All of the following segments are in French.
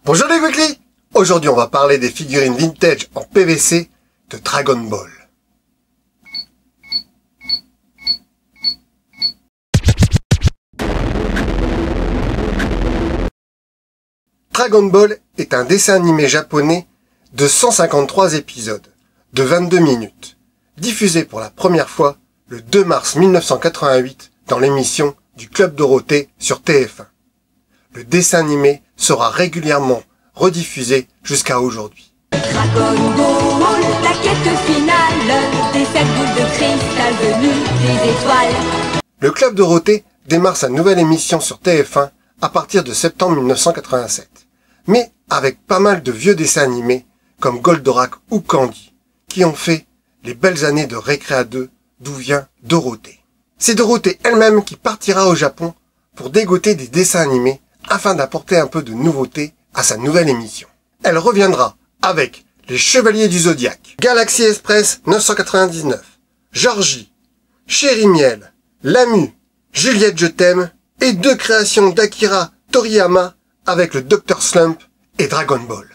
Bonjour les Weekly. Aujourd'hui on va parler des figurines vintage en PVC de Dragon Ball. Dragon Ball est un dessin animé japonais de 153 épisodes, de 22 minutes, diffusé pour la première fois le 2 mars 1988 dans l'émission du Club Dorothée sur TF1. Le dessin animé sera régulièrement rediffusé jusqu'à aujourd'hui. Dragon Ball, la quête finale des 7 boules de cristal venues des étoiles. Le Club Dorothée démarre sa nouvelle émission sur TF1 à partir de septembre 1987, mais avec pas mal de vieux dessins animés comme Goldorak ou Candy, qui ont fait les belles années de Récréa 2 d'où vient Dorothée. C'est Dorothée elle-même qui partira au Japon pour dégoter des dessins animés afin d'apporter un peu de nouveauté à sa nouvelle émission. Elle reviendra avec Les Chevaliers du Zodiaque, Galaxy Express 999, Georgie, Chéri Miel, Lamu, Juliette Je t'aime et 2 créations d'Akira Toriyama avec le Dr Slump et Dragon Ball.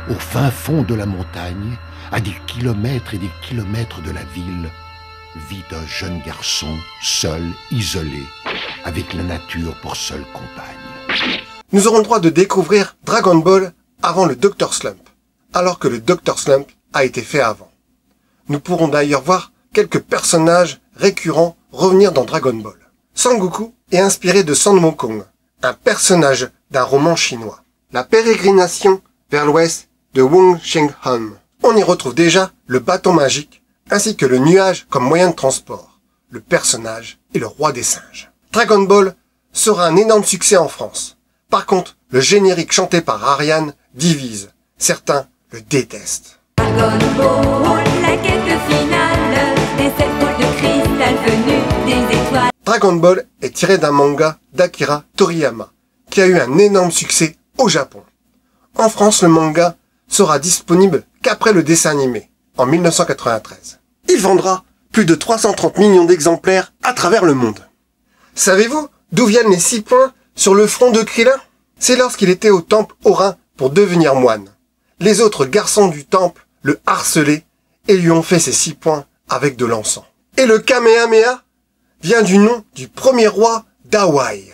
Au fin fond de la montagne, à des kilomètres et des kilomètres de la ville, vit un jeune garçon, seul, isolé, avec la nature pour seule compagne. Nous aurons le droit de découvrir Dragon Ball avant le Dr Slump, alors que le Dr Slump a été fait avant. Nous pourrons d'ailleurs voir quelques personnages récurrents revenir dans Dragon Ball. Sangoku est inspiré de San Wukong, un personnage d'un roman chinois. La pérégrination vers l'ouest de Wong Sheng-han. On y retrouve déjà le bâton magique, ainsi que le nuage comme moyen de transport. Le personnage est le roi des singes. Dragon Ball sera un énorme succès en France. Par contre, le générique chanté par Ariane divise. Certains le détestent. Dragon Ball, la quête finale des 7 boules de cristal venues des étoiles. Dragon Ball est tiré d'un manga d'Akira Toriyama, qui a eu un énorme succès au Japon. En France, le manga sera disponible qu'après le dessin animé, en 1993. Il vendra plus de 330 millions d'exemplaires à travers le monde. Savez-vous d'où viennent les 6 points sur le front de Krillin? C'est lorsqu'il était au temple Orin pour devenir moine. Les autres garçons du temple le harcelaient et lui ont fait ces 6 points avec de l'encens. Et le Kamehameha vient du nom du premier roi d'Hawaï.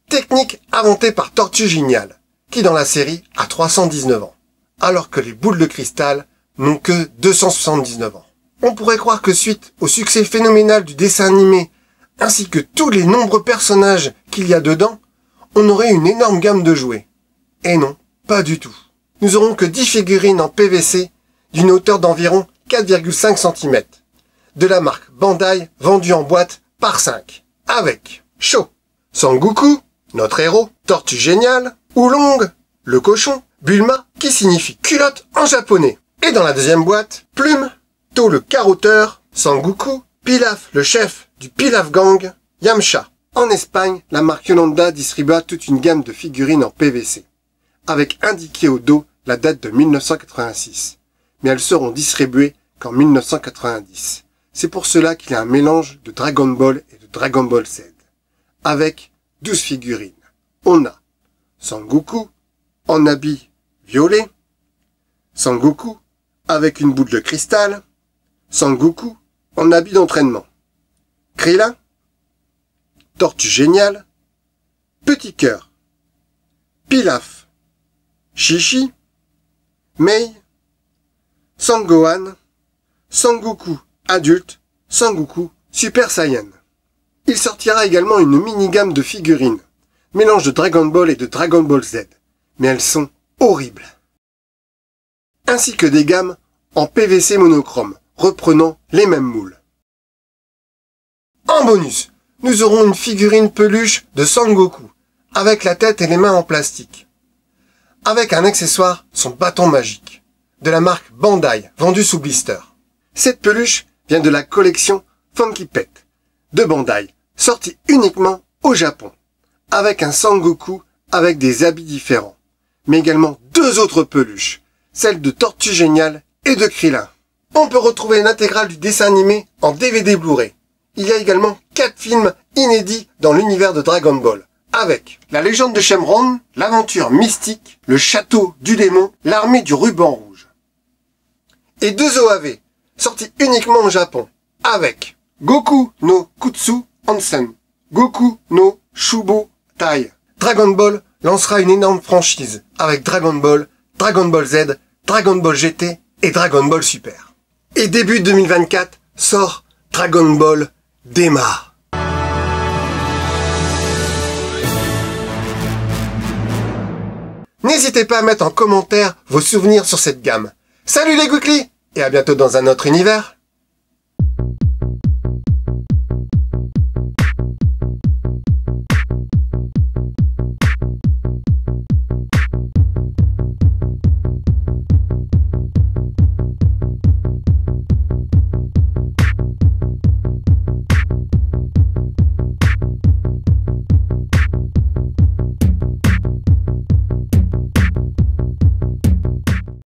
Technique inventée par Tortue Géniale, qui dans la série a 319 ans, alors que les boules de cristal n'ont que 279 ans. On pourrait croire que suite au succès phénoménal du dessin animé, ainsi que tous les nombreux personnages qu'il y a dedans, on aurait une énorme gamme de jouets. Et non, pas du tout. Nous aurons que 10 figurines en PVC d'une hauteur d'environ 4,5 cm, de la marque Bandai vendues en boîte par 5, avec Sho, Sangoku, notre héros, Tortue Géniale, Oolong, le cochon, Bulma, qui signifie culotte en japonais. Et dans la deuxième boîte, Plume, To le carotteur, Sangoku, Pilaf le chef du Pilaf Gang, Yamcha. En Espagne, la marque Yolanda distribua toute une gamme de figurines en PVC, avec indiqué au dos la date de 1986. Mais elles seront distribuées qu'en 1990. C'est pour cela qu'il y a un mélange de Dragon Ball et de Dragon Ball Z. Avec 12 figurines. On a Sangoku en habit violet, Sangoku avec une boule de cristal, Sangoku en habit d'entraînement, Krillin, Tortue Géniale, Petit Cœur, Pilaf, Chichi, Mei, Sangohan, Sangoku adulte, Sangoku Super Saiyan. Il sortira également une mini-gamme de figurines, mélange de Dragon Ball et de Dragon Ball Z, mais elles sont horribles. Ainsi que des gammes en PVC monochrome, reprenant les mêmes moules. En bonus, nous aurons une figurine peluche de Sangoku, avec la tête et les mains en plastique. Avec un accessoire, son bâton magique, de la marque Bandai, vendue sous blister. Cette peluche vient de la collection Funky Pet, de Bandai, sortie uniquement au Japon, avec un Sangoku avec des habits différents, mais également 2 autres peluches, celles de Tortue Géniale et de Krillin. On peut retrouver l'intégrale du dessin animé en DVD Blu-ray. Il y a également 4 films inédits dans l'univers de Dragon Ball, avec la légende de Shenron, l'aventure mystique, le château du démon, l'armée du ruban rouge. Et 2 OAV, sortis uniquement au Japon, avec Goku no Kutsu Onsen, Goku no Shubo Tai. Dragon Ball lancera une énorme franchise avec Dragon Ball, Dragon Ball Z, Dragon Ball GT et Dragon Ball Super. Et début 2024 sort Dragon Ball Déma. N'hésitez pas à mettre en commentaire vos souvenirs sur cette gamme. Salut les Gouklis et à bientôt dans un autre univers.